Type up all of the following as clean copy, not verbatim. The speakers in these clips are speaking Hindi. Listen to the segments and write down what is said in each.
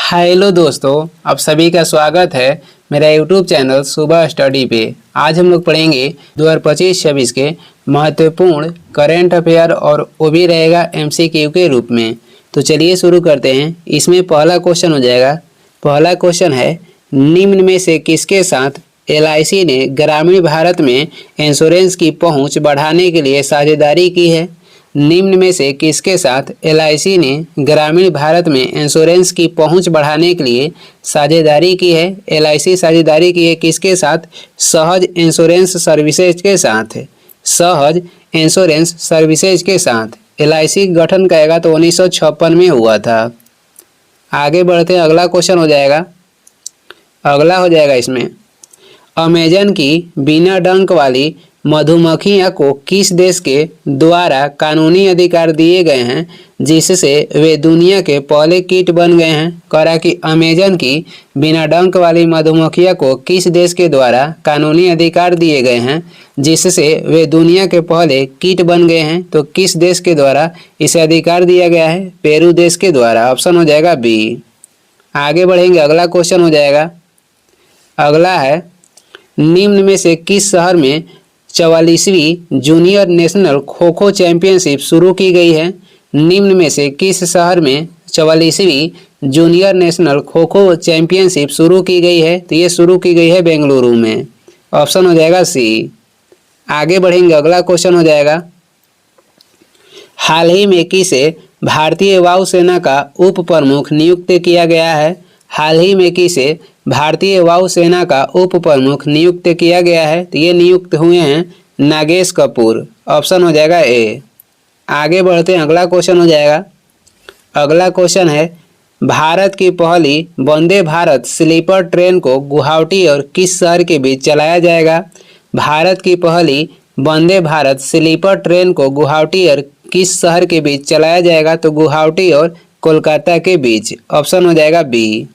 हेलो दोस्तों, आप सभी का स्वागत है मेरा यूट्यूब चैनल सुबह स्टडी पे। आज हम लोग पढ़ेंगे 2025-26 के महत्वपूर्ण करेंट अफेयर और वो भी रहेगा एमसीक्यू के रूप में। तो चलिए शुरू करते हैं। इसमें पहला क्वेश्चन हो जाएगा। पहला क्वेश्चन है, निम्न में से किसके साथ एलआईसी ने ग्रामीण भारत में इंश्योरेंस की पहुंच बढ़ाने के लिए साझेदारी की है। निम्न में से किसके साथ एलआईसी ने ग्रामीण भारत में इंश्योरेंस की पहुंच बढ़ाने के लिए साझेदारी की है। एलआईसी साझेदारी की है किसके साथ? सहज इंश्योरेंस सर्विसेज के साथ। सहज इंश्योरेंस सर्विसेज के साथ एलआईसी गठन करेगा तो 1956 में हुआ था। आगे बढ़ते हैं, अगला क्वेश्चन हो जाएगा। अगला हो जाएगा इसमें, अमेजन की बिना डंक वाली मधुमक्खियों को किस देश के द्वारा कानूनी अधिकार दिए गए हैं जिससे वे दुनिया के पहले कीट बन गए हैं? करा कि अमेजन की बिना डंक वाली मधुमक्खियों को किस देश के द्वारा कानूनी अधिकार दिए गए हैं जिससे वे दुनिया के पहले कीट बन गए हैं? तो किस देश के द्वारा इसे अधिकार दिया गया है? पेरू देश के द्वारा। ऑप्शन हो जाएगा बी। आगे बढ़ेंगे, अगला क्वेश्चन हो जाएगा। अगला है, निम्न में से किस शहर में 44वीं junior national kho kho championship शुरू की गई है? निम्न में से किस शहर में 44वीं junior national kho kho championship शुरू की गई है? तो ये शुरू की गई है बेंगलुरु में। ऑप्शन हो जाएगा सी। आगे बढ़ेंगे, अगला क्वेश्चन हो जाएगा। हाल ही में किसे भारतीय वायुसेना का उप प्रमुख नियुक्त किया गया है? हाल ही में किसे भारतीय वायुसेना का उप प्रमुख नियुक्त किया गया है? तो ये नियुक्त हुए हैं नागेश कपूर। ऑप्शन हो जाएगा ए। आगे बढ़ते हैं, अगला क्वेश्चन हो जाएगा। अगला क्वेश्चन है, भारत की पहली वंदे भारत स्लीपर ट्रेन को गुवाहाटी और किस शहर के बीच चलाया जाएगा? भारत की पहली वंदे भारत स्लीपर ट्रेन को गुवाहाटी और किस शहर के बीच चलाया जाएगा? तो गुवाहाटी और कोलकाता के बीच। ऑप्शन हो जाएगा बी।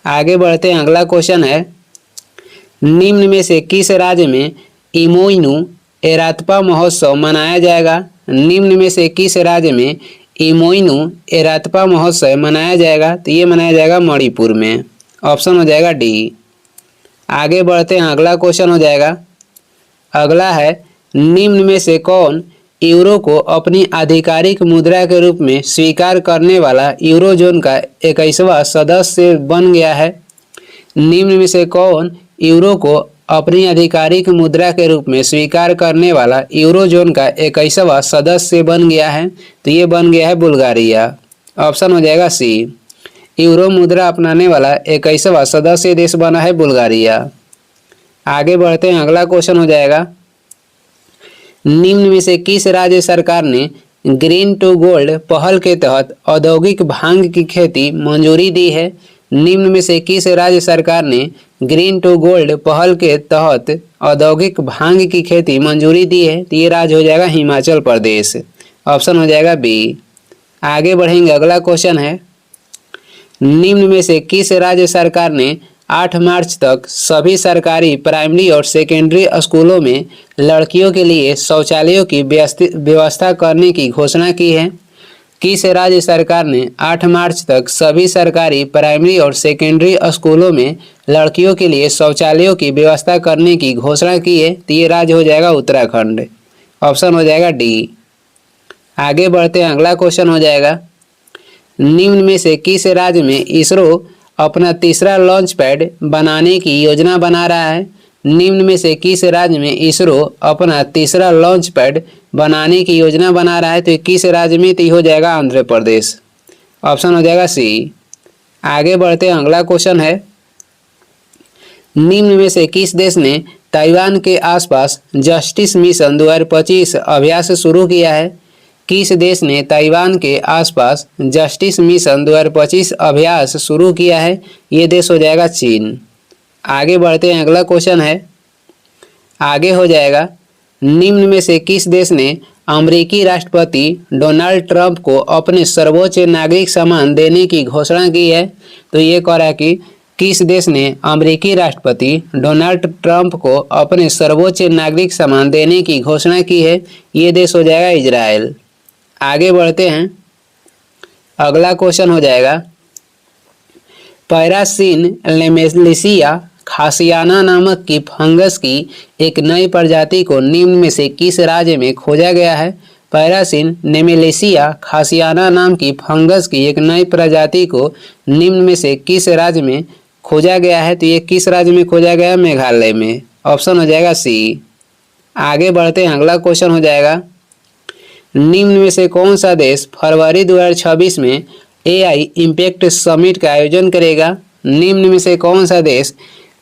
आगे बढ़ते हैं, अगला क्वेश्चन है, निम्न में से किस राज्य में इमोइनू एरात्पा महोत्सव मनाया जाएगा? निम्न में से किस राज्य में इमोइनू एरात्पा महोत्सव मनाया जाएगा? तो ये मनाया जाएगा मणिपुर में। ऑप्शन हो जाएगा डी। आगे बढ़ते हैं, अगला क्वेश्चन हो जाएगा। अगला है, निम्न में से कौन यूरो को अपनी आधिकारिक मुद्रा के रूप में स्वीकार करने वाला यूरोजोन का 21वां सदस्य बन गया है? निम्न में से कौन यूरो को अपनी आधिकारिक मुद्रा के रूप में स्वीकार करने वाला यूरोजोन का 21वां सदस्य बन गया है? तो ये बन गया है बुल्गारिया। ऑप्शन हो जाएगा सी। यूरो मुद्रा अपनाने वाला 21वां सदस्य देश बना है बुल्गारिया। आगे बढ़ते हैं, अगला क्वेश्चन हो जाएगा। निम्न में से किस राज्य सरकार ने ग्रीन टू गोल्ड पहल के तहत औद्योगिक भांग की खेती मंजूरी दी है? निम्न में से किस राज्य सरकार ने ग्रीन टू गोल्ड पहल के तहत औद्योगिक भांग की खेती मंजूरी दी है? तो ये राज्य हो जाएगा हिमाचल प्रदेश। ऑप्शन हो जाएगा बी। आगे बढ़ेंगे, अगला क्वेश्चन है, निम्न में से किस राज्य सरकार ने 8 मार्च तक सभी सरकारी प्राइमरी और सेकेंडरी स्कूलों में लड़कियों के लिए शौचालयों की व्यवस्था करने की घोषणा की है? किस राज्य सरकार ने 8 मार्च तक सभी सरकारी प्राइमरी और सेकेंडरी स्कूलों में लड़कियों के लिए शौचालयों की व्यवस्था करने की घोषणा की है? तो ये राज्य हो जाएगा उत्तराखंड। ऑप्शन हो जाएगा डी। आगे बढ़ते हैं, अगला क्वेश्चन हो जाएगा। निम्न में से किस राज्य में इसरो अपना तीसरा लॉन्च पैड बनाने की योजना बना रहा है? निम्न में से किस राज्य में इसरो अपना तीसरा लॉन्च पैड बनाने की योजना बना रहा है? तो किस राज्य में? तो हो जाएगा आंध्र प्रदेश। ऑप्शन हो जाएगा सी। आगे बढ़ते हैं, अगला क्वेश्चन है, निम्न में से किस देश ने ताइवान के आसपास जस्टिस मिशन 2025 अभ्यास शुरू किया है? किस देश ने ताइवान के आसपास जस्टिस मिशन 2025 अभ्यास शुरू किया है? ये देश हो जाएगा चीन। आगे बढ़ते हैं, अगला क्वेश्चन है। आगे हो जाएगा, निम्न में से किस देश ने अमेरिकी राष्ट्रपति डोनाल्ड ट्रंप को अपने सर्वोच्च नागरिक सम्मान देने की घोषणा की है? तो ये कह रहा है कि किस देश ने अमेरिकी राष्ट्रपति डोनाल्ड ट्रंप को अपने सर्वोच्च नागरिक सम्मान देने की घोषणा की है? ये देश हो जाएगा इजराइल। आगे बढ़ते हैं, अगला क्वेश्चन हो जाएगा, पैरासिन लेमेलिसिया खासियाना नामक की फंगस की एक नई प्रजाति को निम्न में से किस राज्य में खोजा गया है? पैरासिन नेमेलेसिया खासियाना नाम की फंगस की एक नई प्रजाति को निम्न में से किस राज्य में खोजा गया है? तो ये किस राज्य में खोजा गया है? मेघालय में। ऑप्शन हो जाएगा सी। आगे बढ़ते हैं, अगला क्वेश्चन हो जाएगा, निम्न में से कौन सा देश फरवरी 2026 में एआई इम्पैक्ट समिट का आयोजन करेगा? निम्न में से कौन सा देश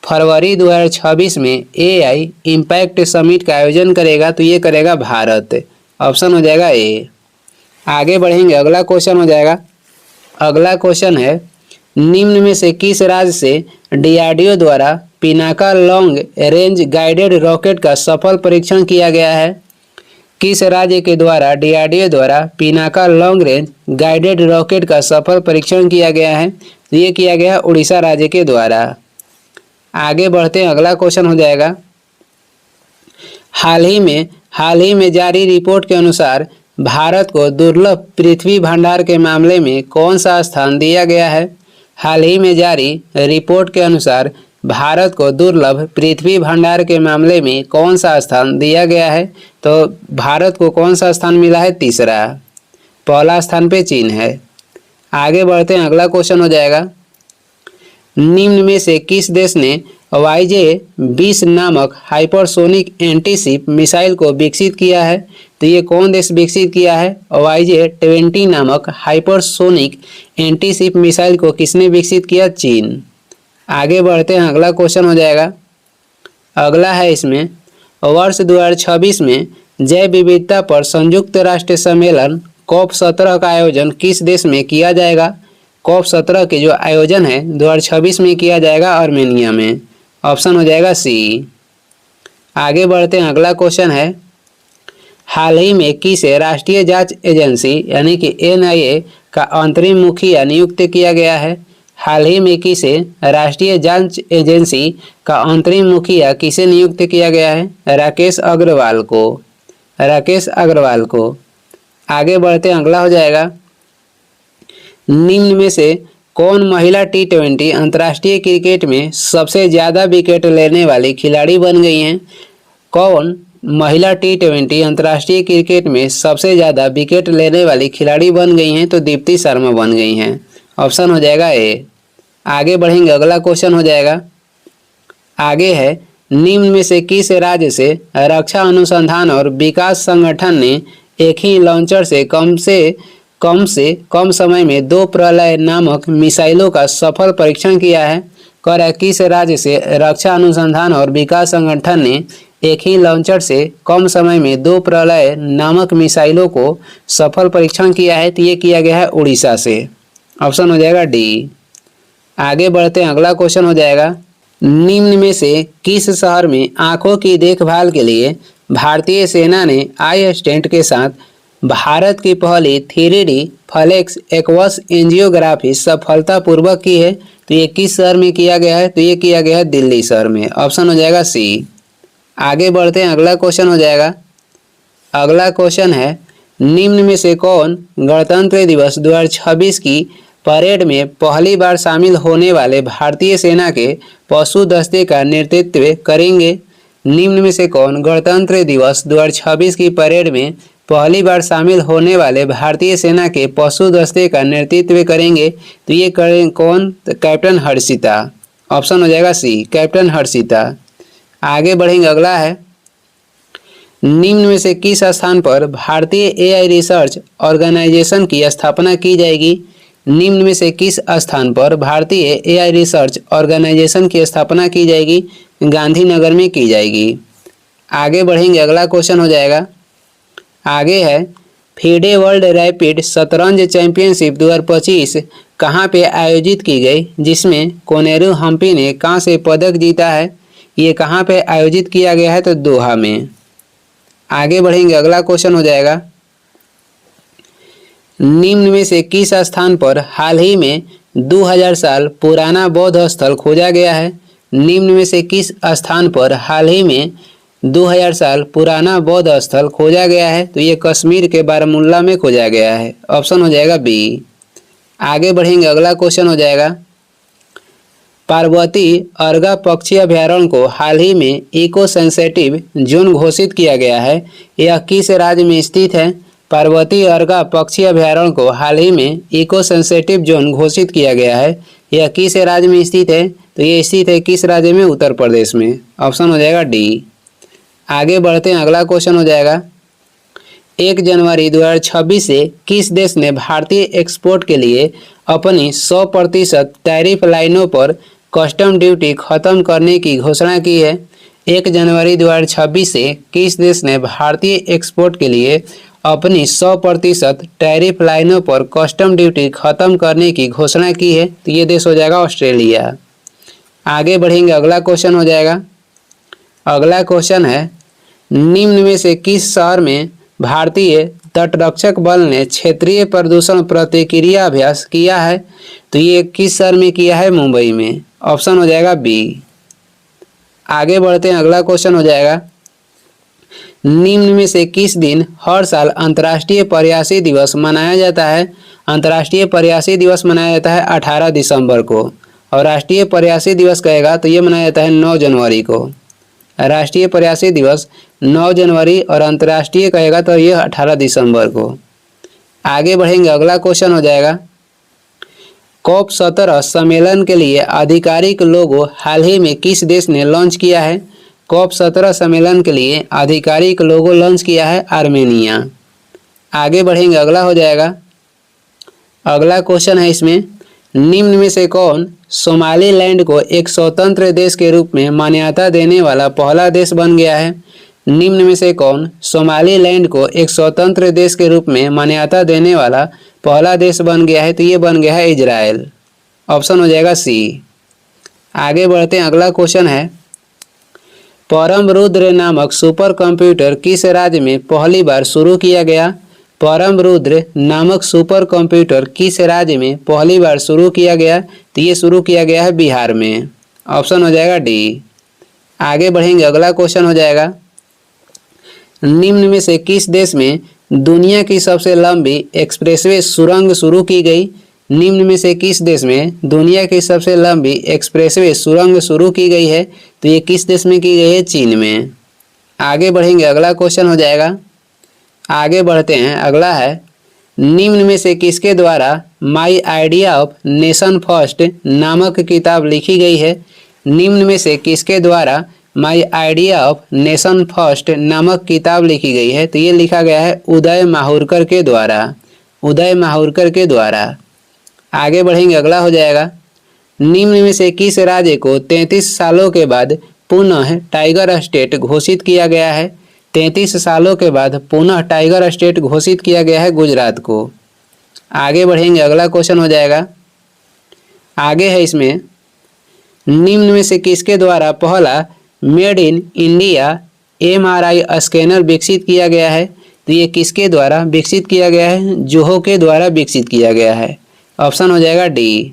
फरवरी 2026 में एआई इम्पैक्ट समिट का आयोजन करेगा? तो ये करेगा भारत। ऑप्शन हो जाएगा ए। आगे बढ़ेंगे, अगला क्वेश्चन हो जाएगा, अगला क्वेश्चन है, निम्न में से किस राज्य से डीआरडीओ द्वारा Pinaka long range guided rocket का सफल परीक्षण किया गया है? किस राज्य के द्वारा डीआरडीओ द्वारा Pinaka long range guided rocket का सफल परीक्षण किया गया है? तो ये किया गया उड़ीसा राज्य के द्वारा। आगे बढ़ते हैं, अगला क्वेश्चन हो जाएगा, हाल ही में जारी रिपोर्ट के अनुसार भारत को दुर्लभ पृथ्वी भंडार के मामले में कौन सा स्थान दिया गया है? हाल ही में जारी रिपोर्ट के अनुसार भारत को दुर्लभ पृथ्वी भंडार के मामले में कौन सा स्थान दिया गया है? तो भारत को कौन सा स्थान मिला है? तीसरा। पहला स्थान पे चीन है। आगे बढ़ते हैं, अगला क्वेश्चन हो जाएगा, निम्न में से किस देश ने YJ-20 नामक हाइपरसोनिक एंटीशिप मिसाइल को विकसित किया है? तो ये कौन देश विकसित किया है? YJ-20 नामक हाइपरसोनिक एंटीशिप मिसाइल को किसने विकसित किया? चीन। आगे बढ़ते हैं, अगला क्वेश्चन हो जाएगा, अगला है इसमें, वर्ष 2026 में जैव विविधता पर संयुक्त राष्ट्र सम्मेलन COP17 का आयोजन किस देश में किया जाएगा? COP17 के जो आयोजन है 2026 में किया जाएगा आर्मेनिया में। ऑप्शन हो जाएगा सी। आगे बढ़ते हैं, अगला क्वेश्चन है, हाल ही में किसे राष्ट्रीय जांच एजेंसी यानी कि NIA का अंतरिम मुखिया नियुक्त किया गया है? हाल ही में किसे राष्ट्रीय जांच एजेंसी का अंतरिम मुखिया किसे नियुक्त किया गया है? राकेश अग्रवाल को। राकेश अग्रवाल को। आगे बढ़ते हैं, अगला हो जाएगा, निम्न में से कौन महिला T20 अंतर्राष्ट्रीय क्रिकेट में सबसे ज़्यादा विकेट लेने वाली खिलाड़ी बन गई हैं? कौन महिला T20 अंतर्राष्ट्रीय क्रिकेट में सबसे ज़्यादा विकेट लेने वाली खिलाड़ी बन गई हैं? तो दीप्ति शर्मा बन गई हैं। ऑप्शन हो जाएगा ए। आगे बढ़ेंगे, अगला क्वेश्चन हो जाएगा, आगे है, निम्न में से किस राज्य से रक्षा अनुसंधान और विकास संगठन ने एक ही लॉन्चर से कम समय में 2 प्रलय नामक मिसाइलों का सफल परीक्षण किया है? कर किस राज्य से रक्षा अनुसंधान और विकास संगठन ने एक ही लॉन्चर से कम समय में 2 प्रलय नामक मिसाइलों को सफल परीक्षण किया है? तो ये किया गया है उड़ीसा से। ऑप्शन हो जाएगा डी। आगे बढ़ते हैं, अगला क्वेश्चन हो जाएगा, निम्न में से किस शहर में आंखों की देखभाल के लिए भारतीय सेना ने आई स्टेंट के साथ भारत की पहली 3D फ्लेक्स एक्वस एंजियोग्राफी सफलतापूर्वक की है? तो ये किस शहर में किया गया है? तो ये किया गया है दिल्ली शहर में। ऑप्शन हो जाएगा सी। आगे बढ़ते हैं, अगला क्वेश्चन हो जाएगा, अगला क्वेश्चन है, निम्न में से कौन गणतंत्र दिवस 2026 की परेड में पहली बार शामिल होने वाले भारतीय सेना के पशु दस्ते का नेतृत्व करेंगे? निम्न में से कौन गणतंत्र दिवस 2026 की परेड में पहली बार शामिल होने वाले भारतीय सेना के पशु दस्ते का नेतृत्व करेंगे? तो ये करें कौन? तो कैप्टन हर्षिता। ऑप्शन हो जाएगा सी, कैप्टन हर्षिता। आगे बढ़ेंगे, अगला है, निम्न में से किस स्थान पर भारतीय AI रिसर्च ऑर्गेनाइजेशन की स्थापना की जाएगी? निम्न में से किस स्थान पर भारतीय AI रिसर्च ऑर्गेनाइजेशन की स्थापना की जाएगी? गांधीनगर में की जाएगी। आगे बढ़ेंगे, अगला क्वेश्चन हो जाएगा, आगे है, FIDE वर्ल्ड रैपिड शतरंज चैंपियनशिप 2025 कहाँ पे आयोजित की गई, जिसमें कोनेरू हम्पी ने कांस्य पदक जीता है? ये कहाँ पे आयोजित किया गया है? तो दोहा में। आगे बढ़ेंगे, अगला क्वेश्चन हो जाएगा, निम्न में से किस स्थान पर हाल ही में 2000 साल पुराना बौद्ध स्थल खोजा गया है? निम्न में से किस स्थान पर हाल ही में 2000 साल पुराना बौद्ध स्थल खोजा गया है? तो ये कश्मीर के बारामूला में खोजा गया है। ऑप्शन हो जाएगा बी। आगे बढ़ेंगे, अगला क्वेश्चन हो जाएगा, पार्वती अर्गा पक्षी अभयारण्य को हाल ही में इको सेंसिटिव जोन घोषित किया गया है। यह किस राज्य में स्थित है? पार्वती अर्गा पक्षी अभयारण्य को हाल ही में इको सेंसिटिव जोन घोषित किया गया है। यह किस राज्य में स्थित है? तो ये स्थित है किस राज्य में? उत्तर प्रदेश में। ऑप्शन हो जाएगा डी। आगे बढ़ते हैं, अगला क्वेश्चन हो जाएगा 1 जनवरी 2026 से किस देश ने भारतीय एक्सपोर्ट के लिए अपनी 100% टैरिफ लाइनों पर कस्टम ड्यूटी खत्म करने की घोषणा की है? 1 जनवरी 2026 से किस देश ने भारतीय एक्सपोर्ट के लिए अपनी 100% टैरिफ लाइनों पर कस्टम ड्यूटी खत्म करने की घोषणा की है? तो ये देश हो जाएगा ऑस्ट्रेलिया। आगे बढ़ेंगे, अगला क्वेश्चन हो जाएगा, अगला क्वेश्चन है निम्न में से किस शहर में भारतीय तटरक्षक बल ने क्षेत्रीय प्रदूषण प्रतिक्रिया अभ्यास किया है? तो ये किस शहर में किया है? मुंबई में। ऑप्शन हो जाएगा बी। आगे बढ़ते हैं, अगला क्वेश्चन हो जाएगा निम्न में से किस दिन हर साल अंतर्राष्ट्रीय प्रयासी दिवस मनाया जाता है? अंतर्राष्ट्रीय प्रयासी दिवस मनाया जाता है 18 दिसंबर को, और राष्ट्रीय प्रयासी दिवस कहेगा तो ये मनाया जाता है 9 जनवरी को। राष्ट्रीय प्रयासी दिवस 9 जनवरी और अंतर्राष्ट्रीय कहेगा तो ये 18 दिसंबर को। आगे बढ़ेंगे, अगला क्वेश्चन हो जाएगा COP17 सम्मेलन के लिए आधिकारिक लोगो हाल ही में किस देश ने लॉन्च किया है? COP17 सम्मेलन के लिए आधिकारिक लोगो लॉन्च किया है आर्मेनिया। आगे बढ़ेंगे, अगला हो जाएगा, अगला क्वेश्चन है इसमें निम्न में से कौन सोमालीलैंड को एक स्वतंत्र देश के रूप में मान्यता देने वाला पहला देश बन गया है? निम्न में से कौन सोमालीलैंड को एक स्वतंत्र देश के रूप में मान्यता देने वाला पहला देश बन गया है? तो ये बन गया है इजराइल। ऑप्शन हो जाएगा सी। आगे बढ़ते हैं, अगला क्वेश्चन है परम रुद्र नामक सुपर कंप्यूटर किस राज्य में पहली बार शुरू किया गया? परम रुद्र नामक सुपर कंप्यूटर किस राज्य में पहली बार शुरू किया गया? तो ये शुरू किया गया है बिहार में। ऑप्शन हो जाएगा डी। आगे बढ़ेंगे, अगला क्वेश्चन हो जाएगा निम्न में से किस देश में दुनिया की सबसे लंबी एक्सप्रेसवे सुरंग शुरू की गई? निम्न में से किस देश में दुनिया की सबसे लंबी एक्सप्रेसवे सुरंग शुरू की गई है? तो ये किस देश में की गई है? चीन में। आगे बढ़ेंगे, अगला क्वेश्चन हो जाएगा, आगे बढ़ते हैं, अगला है निम्न में से किसके द्वारा my idea of nation first नामक किताब लिखी गई है? निम्न में से किसके द्वारा my idea of nation first नामक किताब लिखी गई है? तो ये लिखा गया है उदय माहुरकर के द्वारा, उदय माहुरकर के द्वारा। आगे बढ़ेंगे, अगला हो जाएगा निम्न में से किस राज्य को 33 सालों के बाद पुनः टाइगर स्टेट घोषित किया गया है? 33 सालों के बाद पुनः टाइगर स्टेट घोषित किया गया है गुजरात को। आगे बढ़ेंगे, अगला क्वेश्चन हो जाएगा, आगे है इसमें निम्न में से किसके द्वारा पहला made in India MRI scanner विकसित किया गया है? तो ये किसके द्वारा विकसित किया गया है? जोहो के द्वारा विकसित किया गया है। ऑप्शन हो जाएगा डी।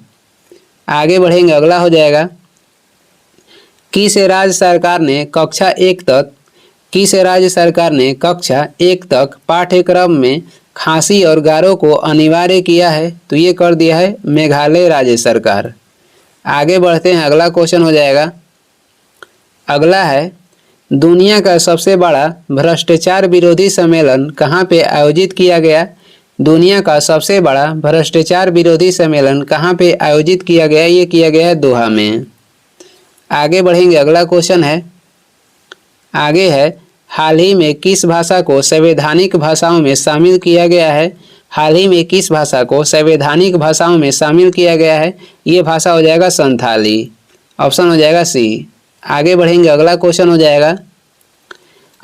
आगे बढ़ेंगे, अगला हो जाएगा किस राज्य सरकार ने कक्षा 1 तक पाठ्यक्रम में खांसी और गारो को अनिवार्य किया है? तो ये कर दिया है मेघालय राज्य सरकार। आगे बढ़ते हैं, अगला क्वेश्चन हो जाएगा, अगला है दुनिया का सबसे बड़ा भ्रष्टाचार विरोधी सम्मेलन कहाँ पे आयोजित किया गया? दुनिया का सबसे बड़ा भ्रष्टाचार विरोधी सम्मेलन कहाँ पे आयोजित किया गया? ये किया गया है दोहा में। आगे बढ़ेंगे, अगला क्वेश्चन है, आगे है हाल ही में किस भाषा को संवैधानिक भाषाओं में शामिल किया गया है? हाल ही में किस भाषा को संवैधानिक भाषाओं में शामिल किया गया है? ये भाषा हो जाएगा संथाली। ऑप्शन हो जाएगा सी। आगे बढ़ेंगे, अगला क्वेश्चन हो जाएगा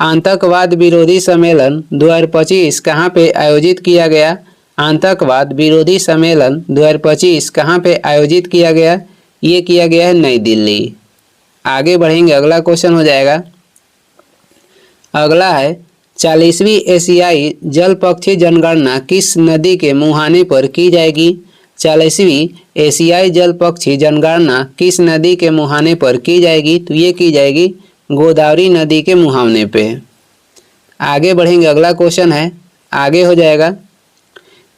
आतंकवाद विरोधी सम्मेलन 2025 कहाँ पे आयोजित किया गया? आतंकवाद विरोधी सम्मेलन 2025 कहाँ पे आयोजित किया गया? ये किया गया है नई दिल्ली। आगे बढ़ेंगे, अगला क्वेश्चन हो जाएगा, अगला है 40वीं एशियाई जल पक्षी जनगणना किस नदी के मुहाने पर की जाएगी? 40वीं एशियाई जल पक्षी जनगणना किस नदी के मुहाने पर की जाएगी? तो ये की जाएगी गोदावरी नदी के मुहाने पे। आगे बढ़ेंगे, अगला क्वेश्चन है, आगे हो जाएगा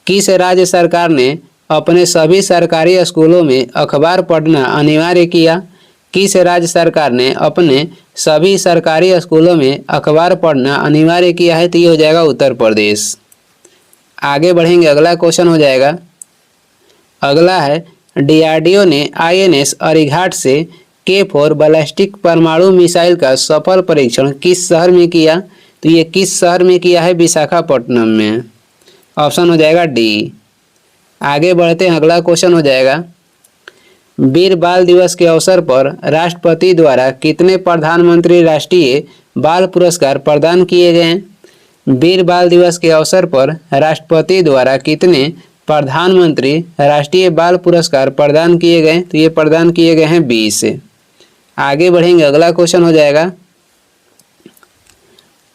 किस राज्य सरकार ने अपने सभी सरकारी स्कूलों में अखबार पढ़ना अनिवार्य किया? किस राज्य सरकार ने अपने सभी सरकारी स्कूलों में अखबार पढ़ना अनिवार्य किया है? तो ये हो जाएगा उत्तर प्रदेश। आगे बढ़ेंगे, अगला क्वेश्चन हो जाएगा, अगला है डीआरडीओ ने आईएनएस अरिघाट से K4 बैलिस्टिक परमाणु मिसाइल का सफल परीक्षण किस शहर में किया? तो ये किस शहर में किया है? विशाखापट्टनम में। ऑप्शन हो जाएगा डी। आगे बढ़ते हैं, अगला क्वेश्चन हो जाएगा, वीर बाल दिवस के अवसर पर राष्ट्रपति द्वारा कितने प्रधानमंत्री राष्ट्रीय बाल पुरस्कार प्रदान किए गए हैं? वीर बाल दिवस के अवसर पर राष्ट्रपति द्वारा कितने प्रधानमंत्री राष्ट्रीय बाल पुरस्कार प्रदान किए गए? तो ये प्रदान किए गए हैं 20। आगे बढ़ेंगे, अगला क्वेश्चन हो जाएगा,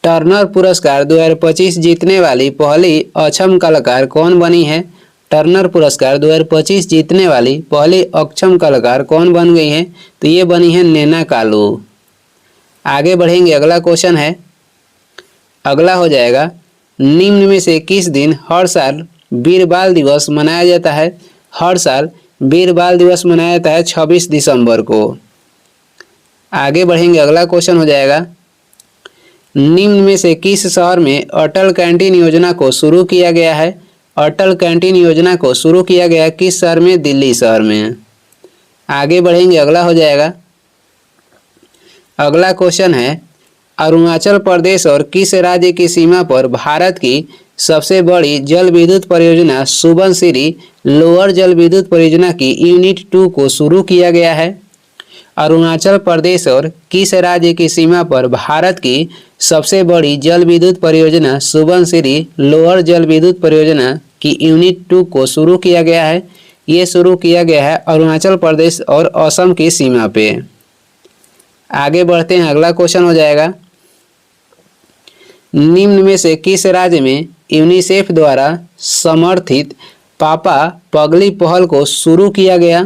टर्नर पुरस्कार 2025 जीतने वाली पहली अक्षम कलाकार कौन बनी है? टर्नर पुरस्कार 2025 जीतने वाली पहली अक्षम कलाकार कौन बन गई है? तो ये बनी है नैना कालू। आगे बढ़ेंगे, अगला क्वेश्चन है, अगला हो जाएगा, निम्न में से किस दिन हर साल वीर बाल दिवस मनाया जाता है? हर साल वीर बाल दिवस मनाया जाता है 26 दिसंबर को। आगे बढ़ेंगे, अगला क्वेश्चन हो जाएगा, निम्न में से किस शहर में अटल कैंटीन योजना को शुरू किया गया है? अटल कैंटीन योजना को शुरू किया गया किस शहर में? दिल्ली शहर में। आगे बढ़ेंगे, अगला हो जाएगा, अगला क्वेश्चन है, अरुणाचल प्रदेश और किस राज्य की सीमा पर भारत की सबसे बड़ी जल विद्युत परियोजना सुबनसिरी लोअर जल विद्युत परियोजना की यूनिट 2 को शुरू किया गया है? अरुणाचल प्रदेश और किस राज्य की सीमा पर भारत की सबसे बड़ी जल विद्युत परियोजना सुबनसिरी लोअर जल विद्युत परियोजना की यूनिट 2 को शुरू किया गया है? ये शुरू किया गया है अरुणाचल प्रदेश और असम की सीमा पे। आगे बढ़ते हैं, अगला क्वेश्चन हो जाएगा, निम्न में से किस राज्य में यूनिसेफ द्वारा समर्थित पापा पगली पहल को शुरू किया गया?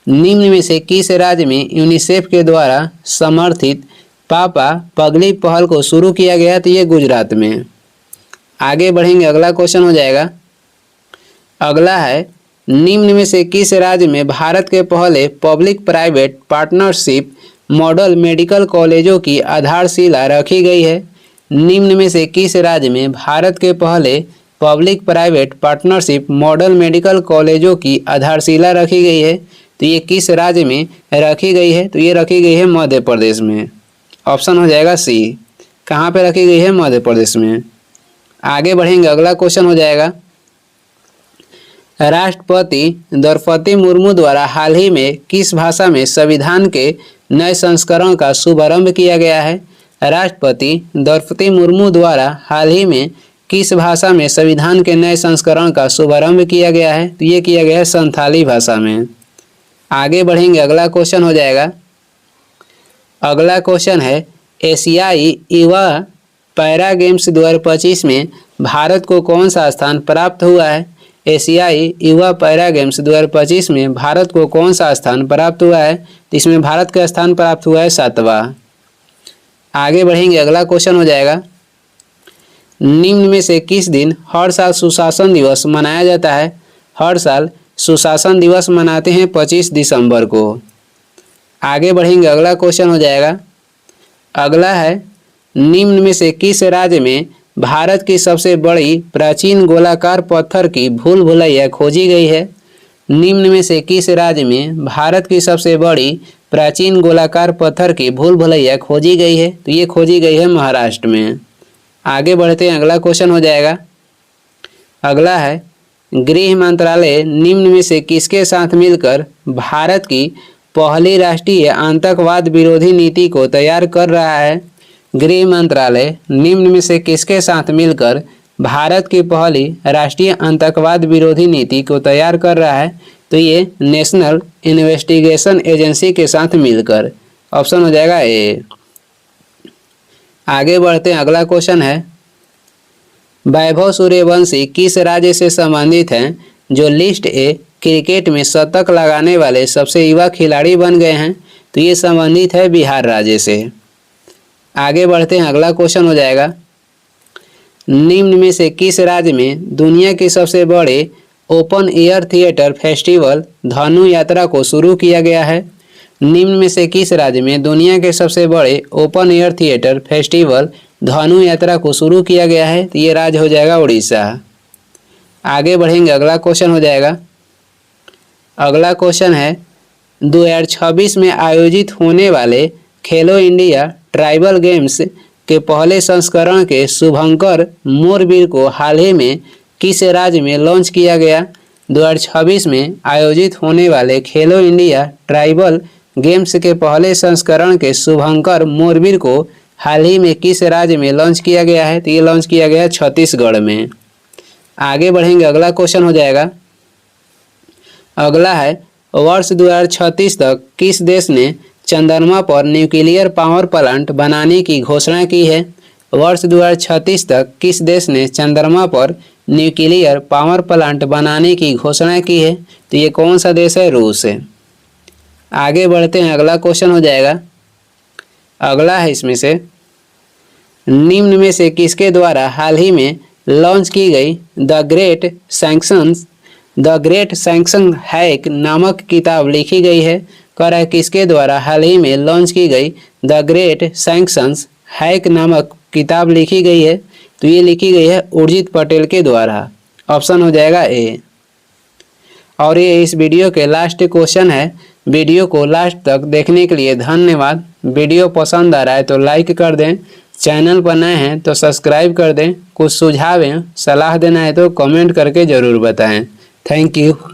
निम्न में से किस राज्य में यूनिसेफ के द्वारा समर्थित पापा पगली पहल को शुरू किया गया? तो ये गुजरात में। आगे बढ़ेंगे, अगला क्वेश्चन हो जाएगा, अगला है, निम्न में से किस राज्य में भारत के पहले public private partnership model medical कॉलेजों की आधारशिला रखी गई है? निम्न में से किस राज्य में भारत के पहले public private partnership model medical कॉलेजों की आधारशिला रखी गई है? तो ये किस राज्य में रखी गई है? तो ये रखी गई है मध्य प्रदेश में। ऑप्शन हो जाएगा सी। कहाँ पे रखी गई है? मध्य प्रदेश में। आगे बढ़ेंगे, अगला क्वेश्चन हो जाएगा, राष्ट्रपति द्रौपदी मुर्मू द्वारा हाल ही में किस भाषा में संविधान के नए संस्करण का शुभारंभ किया गया है? राष्ट्रपति द्रौपदी मुर्मू द्वारा हाल ही में किस भाषा में संविधान के नए संस्करण का शुभारंभ किया गया है? तो ये किया गया है संथाली भाषा में। आगे बढ़ेंगे, अगला क्वेश्चन हो जाएगा, अगला क्वेश्चन है, एशियाई युवा पैरा गेम्स 2025 में भारत को कौन सा स्थान प्राप्त हुआ है? एशियाई युवा पैरा गेम्स 2025 में भारत को कौन सा स्थान प्राप्त हुआ है? इसमें भारत का स्थान प्राप्त हुआ है 7वां। आगे बढ़ेंगे, अगला क्वेश्चन हो जाएगा, निम्न में से किस दिन हर साल सुशासन दिवस मनाया जाता है? हर साल सुशासन दिवस मनाते हैं 25 दिसंबर को। आगे बढ़ेंगे, अगला क्वेश्चन हो जाएगा, अगला है, निम्न में से किस राज्य में भारत की सबसे बड़ी प्राचीन गोलाकार पत्थर की भूल भुलैया खोजी गई है? निम्न में से किस राज्य में भारत की सबसे बड़ी प्राचीन गोलाकार पत्थर की भूल भुलैया खोजी गई है? तो ये खोजी गई है महाराष्ट्र में। आगे बढ़ते हैं, अगला क्वेश्चन हो जाएगा, अगला है, गृह मंत्रालय निम्न में से किसके साथ मिलकर भारत की पहली राष्ट्रीय आतंकवाद विरोधी नीति को तैयार कर रहा है? गृह मंत्रालय निम्न में से किसके साथ मिलकर भारत की पहली राष्ट्रीय आतंकवाद विरोधी नीति को तैयार कर रहा है? तो ये नेशनल इन्वेस्टिगेशन एजेंसी के साथ मिलकर। ऑप्शन हो जाएगा ए। आगे बढ़ते हैं, अगला क्वेश्चन है, वैभव सूर्यवंशी किस राज्य से संबंधित हैं जो लिस्ट ए क्रिकेट में शतक लगाने वाले सबसे युवा खिलाड़ी बन गए हैं? तो ये संबंधित है बिहार राज्य से। आगे बढ़ते हैं, अगला क्वेश्चन हो जाएगा, निम्न में से किस राज्य में दुनिया के सबसे बड़े ओपन एयर थिएटर फेस्टिवल धनु यात्रा को शुरू किया गया है? निम्न में से किस राज्य में दुनिया के सबसे बड़े ओपन एयर थिएटर फेस्टिवल धनु यात्रा को शुरू किया गया है? तो ये राज्य हो जाएगा उड़ीसा। आगे बढ़ेंगे, अगला क्वेश्चन हो जाएगा। अगला क्वेश्चन है 2026 में आयोजित होने वाले खेलो इंडिया ट्राइबल गेम्स के पहले संस्करण के शुभंकर मोरबीर को हाल ही में किस राज्य में लॉन्च किया गया? 2026 में आयोजित होने वाले खेलो इंडिया ट्राइबल गेम्स के पहले संस्करण के शुभंकर मोरबीर को हाल ही में किस राज्य में लॉन्च किया गया है? तो ये लॉन्च किया गया छत्तीसगढ़ में। आगे बढ़ेंगे, अगला क्वेश्चन हो जाएगा। अगला है वर्ष 2036 तक किस देश ने चंद्रमा पर न्यूक्लियर पावर प्लांट बनाने की घोषणा की है? वर्ष 2036 तक किस देश ने चंद्रमा पर न्यूक्लियर पावर प्लांट बनाने की घोषणा की है? तो ये कौन सा देश है? रूस है। आगे बढ़ते हैं, अगला क्वेश्चन हो जाएगा। अगला है इसमें से निम्न में से किसके द्वारा हाल ही में लॉन्च की गई द ग्रेट सैंक्शन हैक नामक किताब लिखी गई है? कह रहा है किसके द्वारा हाल ही में लॉन्च की गई द ग्रेट सैंक्शंस हैक नामक किताब लिखी गई है? तो ये लिखी गई है उर्जित पटेल के द्वारा। ऑप्शन हो जाएगा ए। और ये इस वीडियो के लास्ट क्वेश्चन है। वीडियो को लास्ट तक देखने के लिए धन्यवाद। वीडियो पसंद आ रहा है तो लाइक कर दें, चैनल पर नए हैं तो सब्सक्राइब कर दें। कुछ सुझाव हैं, सलाह देना है तो कमेंट करके ज़रूर बताएं। Thank you.